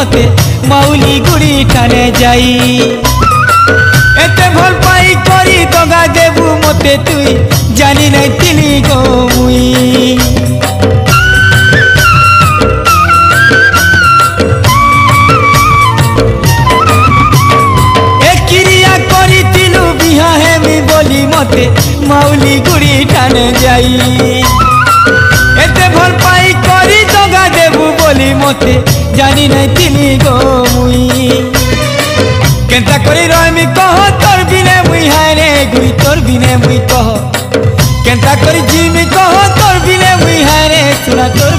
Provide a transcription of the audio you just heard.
मते माउली गुड़ी ठाने जाई एते भल पाई करी दगा देबू मते तुई जानी नहीं तिली गो मुई मते माउली गुड़ी ठाने जाई एते भल पाई करी दगा देबू बोली मते जानी नहीं तिली गो मुई केनता करी रहमी कह तोर बिने मुई हाय रे गुड़ी तोर बिने मुई कह केनता करी जीमी कह तोर बिने मुई हाय रे सुना तोर